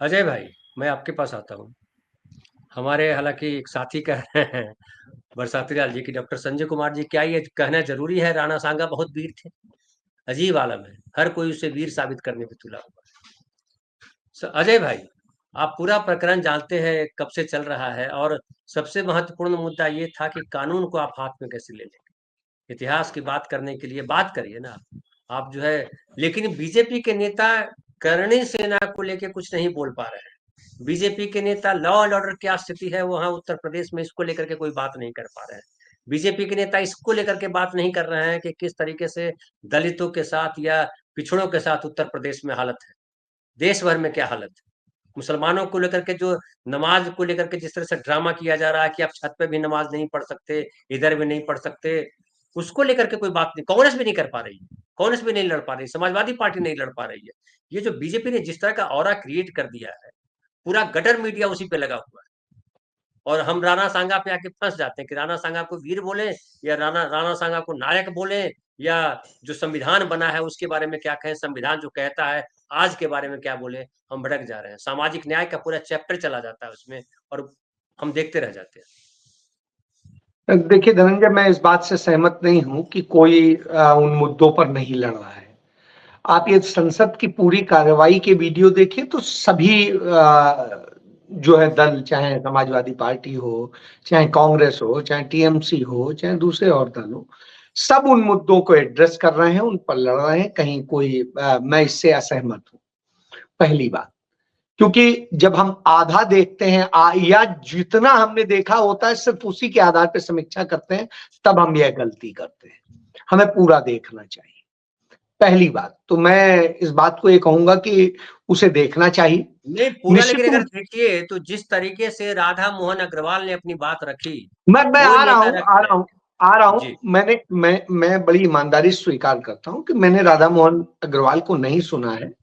अजय भाई, मैं आपके पास आता हूँ। हमारे हालांकि एक साथी कह रहे हैं बरसाती लाल जी की, डॉक्टर संजय कुमार जी, क्या ये कहना जरूरी है राणा सांगा बहुत वीर थे? अजीब आलम है, हर कोई उसे वीर साबित करने पे तुला हुआ है। अजय भाई, आप पूरा प्रकरण जानते हैं कब से चल रहा है, और सबसे महत्वपूर्ण मुद्दा ये था कि कानून को आप हाथ में कैसे ले लेंगे। इतिहास की बात करने के लिए बात करिए ना आप जो है। लेकिन बीजेपी के नेता करणी सेना को लेके कुछ नहीं बोल पा रहे हैं। बीजेपी के नेता लॉ एंड ऑर्डर क्या स्थिति है वहां उत्तर प्रदेश में, इसको लेकर के कोई बात नहीं कर पा रहे हैं। बीजेपी के नेता इसको लेकर के बात नहीं कर रहे हैं कि किस तरीके से दलितों के साथ या पिछड़ों के साथ उत्तर प्रदेश में हालत है, देश भर में क्या हालत है। मुसलमानों को लेकर के जो नमाज को लेकर के जिस तरह से ड्रामा किया जा रहा है कि आप छत पे भी नमाज नहीं पढ़ सकते, इधर भी नहीं पढ़ सकते, उसको लेकर के कोई बात नहीं, कांग्रेस भी नहीं कर पा रही है। कांग्रेस भी नहीं लड़ पा रही, समाजवादी पार्टी नहीं लड़ पा रही है। ये जो बीजेपी ने जिस तरह का ऑरा क्रिएट कर दिया है, पूरा गटर मीडिया उसी पे लगा हुआ है। और हम राणा सांगा पे आके फंस जाते हैं कि राणा सांगा को वीर बोले, या राणा राणा सांगा को नायक बोले, या जो संविधान बना है उसके बारे में क्या कहें, संविधान जो कहता है आज के बारे में क्या बोले। हम भटक जा रहे हैं, सामाजिक न्याय का पूरा चैप्टर चला जाता है उसमें, और हम देखते रह जाते हैं। देखिए धनंजय, मैं इस बात से सहमत नहीं हूं कि कोई उन मुद्दों पर नहीं लड़ रहा है। आप ये संसद की पूरी कार्रवाई के वीडियो देखिए तो सभी जो है दल, चाहे समाजवादी पार्टी हो, चाहे कांग्रेस हो, चाहे टीएमसी हो, चाहे दूसरे और दल हो, सब उन मुद्दों को एड्रेस कर रहे हैं, उन पर लड़ रहे हैं। कहीं कोई मैं इससे असहमत हूं, पहली बात। क्योंकि जब हम आधा देखते हैं या जितना हमने देखा होता है सिर्फ उसी के आधार पर समीक्षा करते हैं, तब हम यह गलती करते हैं। हमें पूरा देखना चाहिए, पहली बात। तो मैं इस बात को ये कहूंगा कि उसे देखना चाहिए नहीं पूरा, निश्चित लेकिन अगर रूप। देखिए तो जिस तरीके से राधा मोहन अग्रवाल ने अपनी बात रखी, मैं कोई आ रहा नेता हूं रख आ ले। रहा हूं आ रहा हूं जी। मैं बड़ी ईमानदारी से स्वीकार करता हूं कि मैंने राधा मोहन अग्रवाल को नहीं सुना है।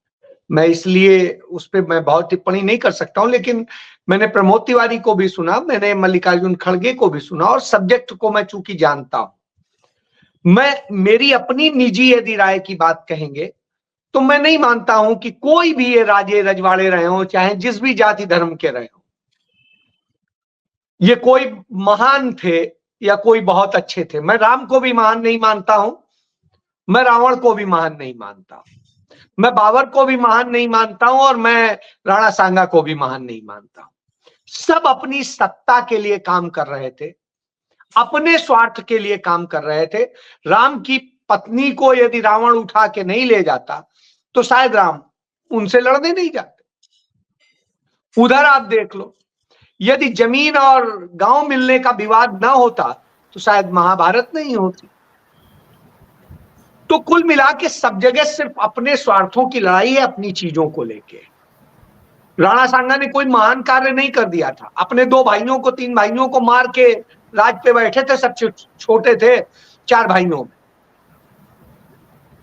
मैं इसलिए उस पर मैं बहुत टिप्पणी नहीं कर सकता हूं, लेकिन मैंने प्रमोद तिवारी को भी सुना, मैंने मल्लिकार्जुन खड़गे को भी सुना, और सब्जेक्ट को मैं चूंकि जानता हूं। मेरी अपनी निजी यदि राय की बात कहेंगे तो मैं नहीं मानता हूं कि कोई भी ये राजे रजवाड़े रहे हो, चाहे जिस भी जाति धर्म के रहे हो, ये कोई महान थे या कोई बहुत अच्छे थे। मैं राम को भी महान नहीं मानता हूं, मैं रावण को भी महान नहीं मानता हूं, मैं बाबर को भी महान नहीं मानता हूं, और मैं राणा सांगा को भी महान नहीं मानता हूं। सब अपनी सत्ता के लिए काम कर रहे थे, अपने स्वार्थ के लिए काम कर रहे थे। राम की पत्नी को यदि रावण उठा के नहीं ले जाता तो शायद राम उनसे लड़ने नहीं जाते। उधर आप देख लो, यदि जमीन और गांव मिलने का विवाद ना होता तो शायद महाभारत नहीं होती। तो कुल मिला के सब जगह सिर्फ अपने स्वार्थों की लड़ाई है, अपनी चीजों को लेके। राणा सांगा ने कोई महान कार्य नहीं कर दिया था। अपने दो भाइयों को, तीन भाइयों को मार के राज पे बैठे थे, सब छोटे थे, चार भाइयों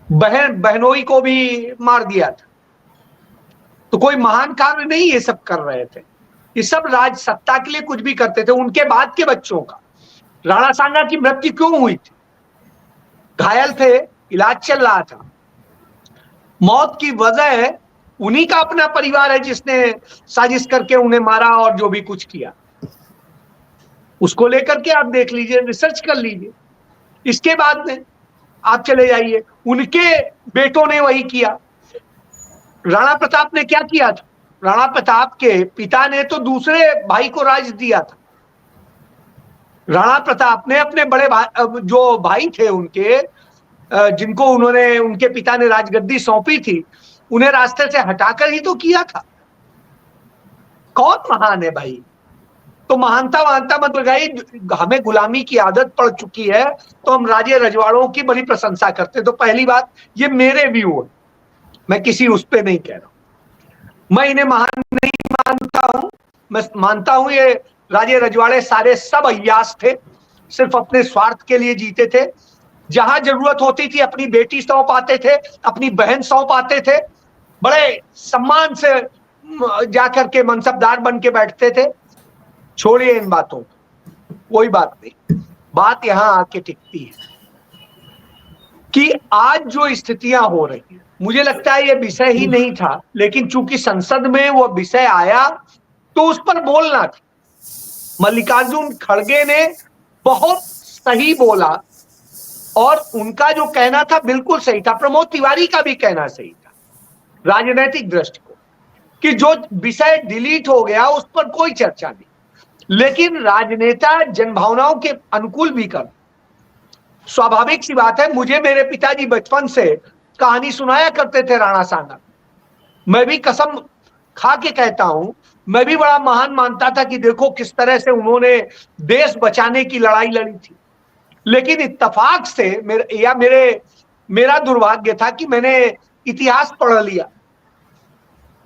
में बहनोई को भी मार दिया था। तो कोई महान कार्य नहीं ये सब कर रहे थे, ये सब राज सत्ता के लिए कुछ भी करते थे। उनके बाद के बच्चों का, राणा सांगा की मृत्यु क्यों हुई थी? घायल थे, इलाज चल रहा था। मौत की वजह उन्हीं का अपना परिवार है जिसने साजिश करके उन्हें मारा और जो भी कुछ किया। उसको लेकर के आप देख लीजिए, रिसर्च कर लीजिए। इसके बाद में आप चले जाइए, उनके बेटों ने वही किया। राणा प्रताप ने क्या किया था? राणा प्रताप के पिता ने तो दूसरे भाई को राज दिया था। राणा प्रताप ने अपने बड़े भाई, जो भाई थे उनके, जिनको उनके पिता ने राजगद्दी सौंपी थी, उन्हें रास्ते से हटाकर ही तो किया था। कौन महान है भाई? तो महानता वहानता मत लगाइए। हमें गुलामी की आदत पड़ चुकी है तो हम राजे रजवाड़ों की बड़ी प्रशंसा करते। तो पहली बात, ये मेरे व्यू है, मैं किसी उस पे नहीं कह रहा हूं। मैं इन्हें महान नहीं मानता हूं। मैं मानता हूं ये राजे रजवाड़े सारे सब अय्यास थे, सिर्फ अपने स्वार्थ के लिए जीते थे। जहां जरूरत होती थी अपनी बेटी सौंप आते थे, अपनी बहन सौंप आते थे, बड़े सम्मान से जाकर के मनसबदार बन के बैठते थे। छोड़िए इन बातों को, कोई बात नहीं। बात यहां आके टिकती है कि आज जो स्थितियां हो रही हैं, मुझे लगता है ये विषय ही नहीं था, लेकिन चूंकि संसद में वो विषय आया तो उस पर बोलना था। मल्लिकार्जुन खड़गे ने बहुत सही बोला और उनका जो कहना था बिल्कुल सही था। प्रमोद तिवारी का भी कहना सही था राजनीतिक दृष्टिकोण, कि जो विषय डिलीट हो गया उस पर कोई चर्चा नहीं, लेकिन राजनेता जनभावनाओं के अनुकूल भी कर। स्वाभाविक सी बात है, मुझे मेरे पिताजी बचपन से कहानी सुनाया करते थे राणा सांगा। मैं भी कसम खा के कहता हूं, मैं भी बड़ा महान मानता था कि देखो किस तरह से उन्होंने देश बचाने की लड़ाई लड़ी थी। लेकिन इत्तेफाक से मेरा दुर्भाग्य था कि मैंने इतिहास पढ़ लिया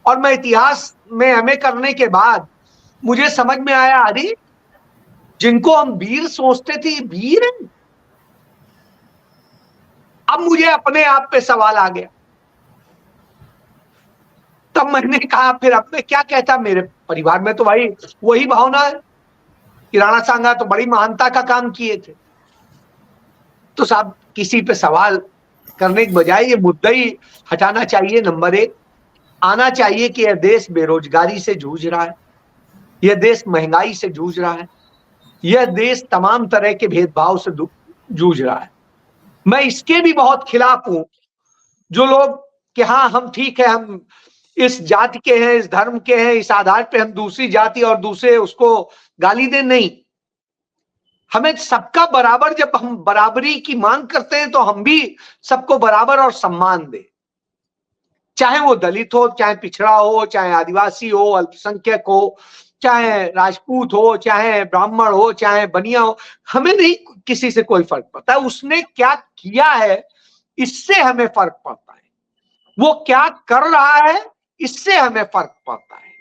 और मैं इतिहास में एमए करने के बाद मुझे समझ में आया, अरे जिनको हम वीर सोचते थे वीर हैं। अब मुझे अपने आप पे सवाल आ गया। तब मैंने कहा फिर अब मैं क्या कहता, मेरे परिवार में तो भाई वही भावना है कि राणा सांगा तो बड़ी महानता का काम किए थे। तो साहब किसी पे सवाल करने के बजाय ये मुद्दा ही हटाना चाहिए। नंबर एक, आना चाहिए कि यह देश बेरोजगारी से जूझ रहा है, यह देश महंगाई से जूझ रहा है, यह देश तमाम तरह के भेदभाव से जूझ रहा है। मैं इसके भी बहुत खिलाफ हूं जो लोग कि हाँ हम ठीक है, हम इस जाति के हैं, इस धर्म के हैं, इस आधार पे हम दूसरी जाति और दूसरे उसको गाली दें। नहीं, हमें सबका बराबर, जब हम बराबरी की मांग करते हैं तो हम भी सबको बराबर और सम्मान दें, चाहे वो दलित हो, चाहे पिछड़ा हो, चाहे आदिवासी हो, अल्पसंख्यक हो, चाहे राजपूत हो, चाहे ब्राह्मण हो, चाहे बनिया हो। हमें नहीं किसी से कोई फर्क पड़ता है, उसने क्या किया है इससे हमें फर्क पड़ता है, वो क्या कर रहा है इससे हमें फर्क पड़ता है,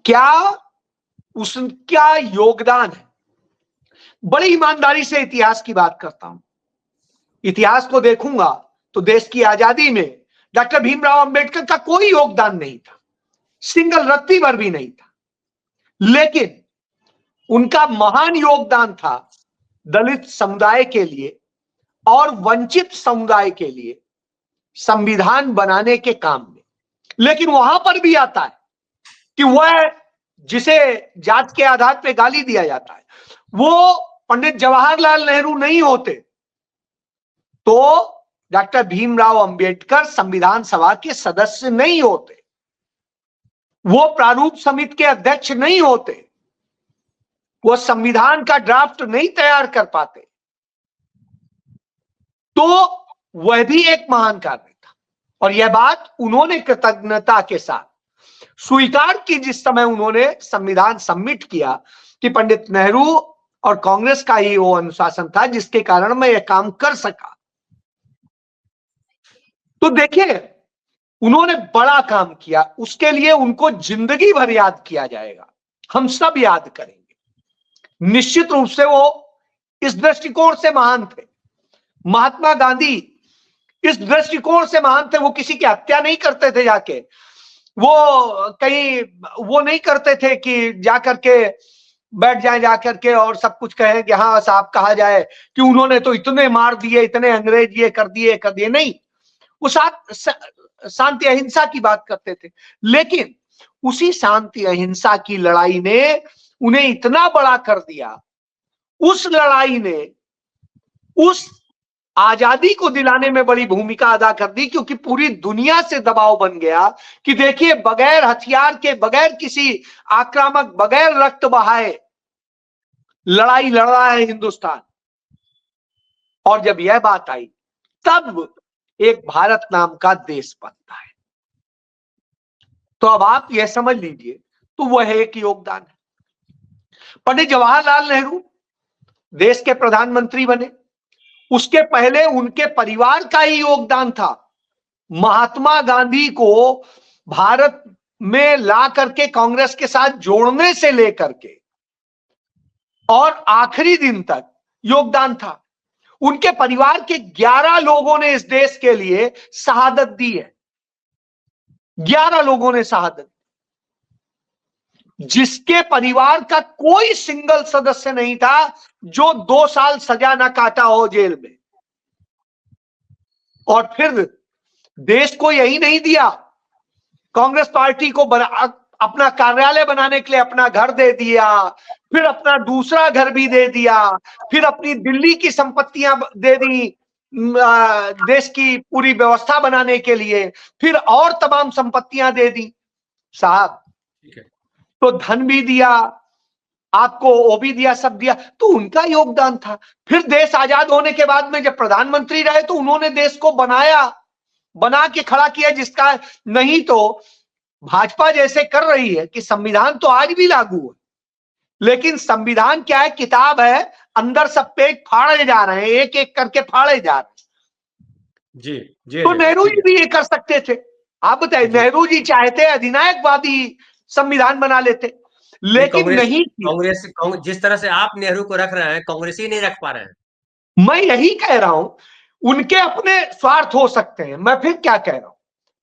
क्या उसका योगदान है। बड़ी ईमानदारी से इतिहास की बात करता हूं। इतिहास को देखूंगा तो देश की आजादी में डॉक्टर भीमराव अंबेडकर का कोई योगदान नहीं था, सिंगल रत्ती भर भी नहीं था, लेकिन उनका महान योगदान था दलित समुदाय के लिए और वंचित समुदाय के लिए संविधान बनाने के काम में। लेकिन वहां पर भी आता है कि वह जिसे जात के आधार पर गाली दिया जाता है, वो पंडित जवाहरलाल नेहरू नहीं होते तो डॉक्टर भीमराव अंबेडकर संविधान सभा के सदस्य नहीं होते, वो प्रारूप समिति के अध्यक्ष नहीं होते, वो संविधान का ड्राफ्ट नहीं तैयार कर पाते। तो वह भी एक महान कार्य था और यह बात उन्होंने कृतज्ञता के साथ स्वीकार की जिस समय उन्होंने संविधान सबमिट किया कि पंडित नेहरू और कांग्रेस का ही वो अनुशासन था जिसके कारण मैं यह काम कर सका। तो देखिए उन्होंने बड़ा काम किया, उसके लिए उनको जिंदगी भर याद किया जाएगा, हम सब याद करेंगे। निश्चित रूप से वो इस दृष्टिकोण से महान थे। महात्मा गांधी इस दृष्टिकोण से महान थे, वो किसी की हत्या नहीं करते थे जाके, वो कहीं वो नहीं करते थे कि जाकर के बैठ जाए जाकर के और सब कुछ कहें कि हाँ साहब कहा जाए कि उन्होंने तो इतने मार दिए, इतने अंग्रेज ये कर दिए। नहीं, वो शांति अहिंसा की बात करते थे। लेकिन उसी शांति अहिंसा की लड़ाई ने उन्हें इतना बड़ा कर दिया, उस लड़ाई ने उस आजादी को दिलाने में बड़ी भूमिका अदा कर दी, क्योंकि पूरी दुनिया से दबाव बन गया कि देखिए बगैर हथियार के, बगैर किसी आक्रामक, बगैर रक्त बहाए लड़ाई लड़ रहा है हिंदुस्तान। और जब यह बात आई तब एक भारत नाम का देश बनता है। तो अब आप यह समझ लीजिए, तो वह एक योगदान है। पंडित जवाहरलाल नेहरू देश के प्रधानमंत्री बने, उसके पहले उनके परिवार का ही योगदान था महात्मा गांधी को भारत में ला करके कांग्रेस के साथ जोड़ने से लेकर के और आखिरी दिन तक योगदान था। उनके परिवार के 11 लोगों ने इस देश के लिए शहादत दी है, 11 लोगों ने शहादत, जिसके परिवार का कोई सिंगल सदस्य नहीं था जो 2 साल सजा ना काटा हो जेल में। और फिर देश को यही नहीं दिया, कांग्रेस पार्टी को अपना कार्यालय बनाने के लिए अपना घर दे दिया, फिर अपना दूसरा घर भी दे दिया, फिर अपनी दिल्ली की संपत्तियां दे दी देश की पूरी व्यवस्था बनाने के लिए, फिर और तमाम संपत्तियां दे दी साहब। तो धन भी दिया आपको, वो भी दिया, सब दिया, तो उनका योगदान था। फिर देश आजाद होने के बाद में जब प्रधानमंत्री रहे तो उन्होंने देश को बना के खड़ा किया, जिसका नहीं तो भाजपा जैसे कर रही है कि संविधान तो आज भी लागू है, लेकिन संविधान क्या है, किताब है, अंदर सब पेज फाड़े जा रहे हैं, एक एक करके फाड़े जा रहे हैं। जी तो नेहरू जी भी ये कर सकते थे। आप बताइए, नेहरू जी चाहते अधिनायकवादी संविधान बना लेते, लेकिन नहीं। कांग्रेस जिस तरह से आप नेहरू को रख रहे हैं, कांग्रेस ही नहीं रख पा रहे हैं। मैं यही कह रहा हूं, उनके अपने स्वार्थ हो सकते हैं, मैं फिर क्या कह रहा हूं,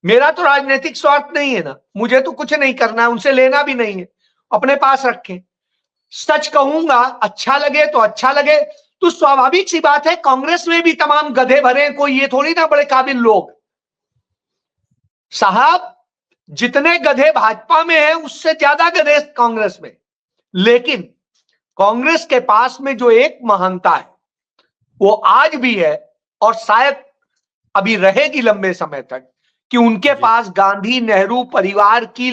मेरा तो राजनीतिक स्वार्थ नहीं है ना, मुझे तो कुछ नहीं करना है, उनसे लेना भी नहीं है, अपने पास रखें। सच कहूंगा, अच्छा लगे तो अच्छा लगे, तो स्वाभाविक सी बात है, कांग्रेस में भी तमाम गधे भरे हैं, कोई ये थोड़ी ना बड़े काबिल लोग साहब। जितने गधे भाजपा में है उससे ज्यादा गधे कांग्रेस में, लेकिन कांग्रेस के पास में जो एक महानता है वो आज भी है और शायद अभी रहेगी लंबे समय तक, कि उनके पास गांधी नेहरू परिवार की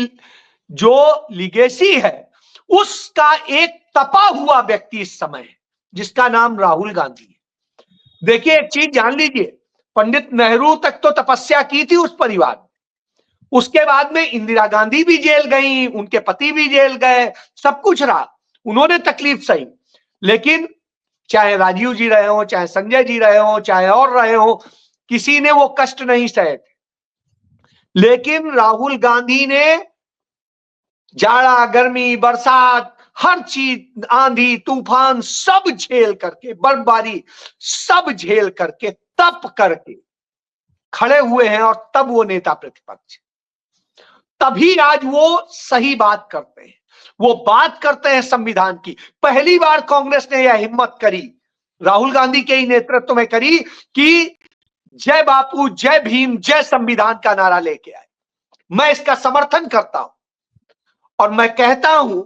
जो लिगेसी है उसका एक तपा हुआ व्यक्ति इस समय है, जिसका नाम राहुल गांधी है। देखिए एक चीज जान लीजिए, पंडित नेहरू तक तो तपस्या की थी उस परिवार, उसके बाद में इंदिरा गांधी भी जेल गई, उनके पति भी जेल गए, सब कुछ रहा, उन्होंने तकलीफ सही, लेकिन चाहे राजीव जी रहे हो, चाहे संजय जी रहे हो, चाहे और रहे हो, किसी ने वो कष्ट नहीं सहे थे। लेकिन राहुल गांधी ने जाड़ा गर्मी बरसात हर चीज, आंधी तूफान सब झेल करके, बर्फबारी सब झेल करके, तप करके खड़े हुए हैं, और तब वो नेता प्रतिपक्ष, तभी आज वो सही बात करते हैं, वो बात करते हैं संविधान की। पहली बार कांग्रेस ने यह हिम्मत करी, राहुल गांधी के ही नेतृत्व में करी, कि जय बापू, जय भीम, जय संविधान का नारा लेके आए। मैं इसका समर्थन करता हूं और मैं कहता हूं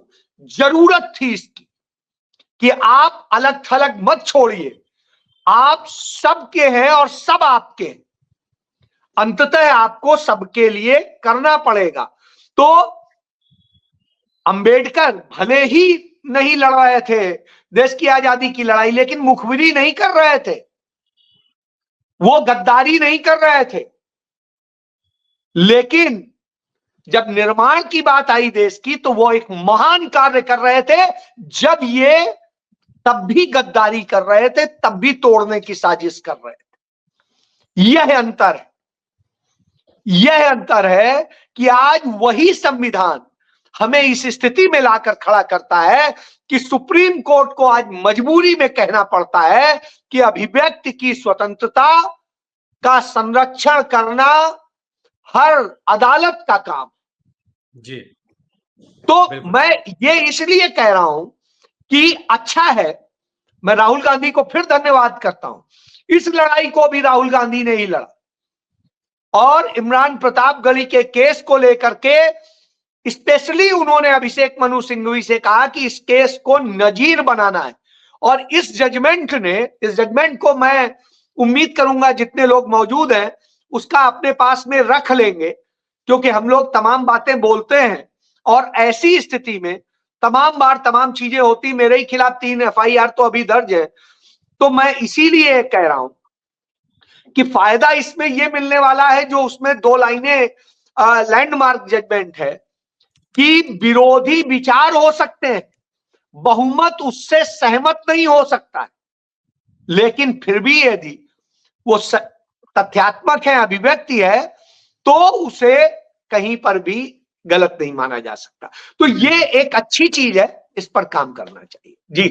जरूरत थी इसकी, कि आप अलग थलग मत छोड़िए, आप सबके हैं और सब आपके हैं, अंततः आपको सबके लिए करना पड़ेगा। तो अंबेडकर भले ही नहीं लड़ रहे थे देश की आजादी की लड़ाई, लेकिन मुखबिरी नहीं कर रहे थे, वो गद्दारी नहीं कर रहे थे, लेकिन जब निर्माण की बात आई देश की तो वो एक महान कार्य कर रहे थे। जब ये तब भी गद्दारी कर रहे थे, तब भी तोड़ने की साजिश कर रहे थे। यह अंतर है, यह अंतर है कि आज वही संविधान हमें इस स्थिति में लाकर खड़ा करता है कि सुप्रीम कोर्ट को आज मजबूरी में कहना पड़ता है कि अभिव्यक्ति की स्वतंत्रता का संरक्षण करना हर अदालत का काम जी। तो मैं ये इसलिए कह रहा हूं कि अच्छा है, मैं राहुल गांधी को फिर धन्यवाद करता हूं, इस लड़ाई को भी राहुल गांधी ने ही लड़ा, और इमरान प्रतापगढ़ी के केस को लेकर के स्पेशली उन्होंने अभिषेक मनु सिंघवी से कहा कि इस केस को नजीर बनाना है, और इस जजमेंट को मैं उम्मीद करूंगा जितने लोग मौजूद हैं उसका अपने पास में रख लेंगे, क्योंकि हम लोग तमाम बातें बोलते हैं और ऐसी स्थिति में तमाम बार तमाम चीजें होती। मेरे ही खिलाफ 3 FIR तो अभी दर्ज है, तो मैं इसीलिए कह रहा हूं कि फायदा इसमें यह मिलने वाला है, जो उसमें 2 लाइनें लैंडमार्क जजमेंट है कि विरोधी विचार हो सकते हैं, बहुमत उससे सहमत नहीं हो सकता है, लेकिन फिर भी यदि वो तथ्यात्मक है, अभिव्यक्ति है, तो उसे कहीं पर भी गलत नहीं माना जा सकता। तो ये एक अच्छी चीज है, इस पर काम करना चाहिए। जी।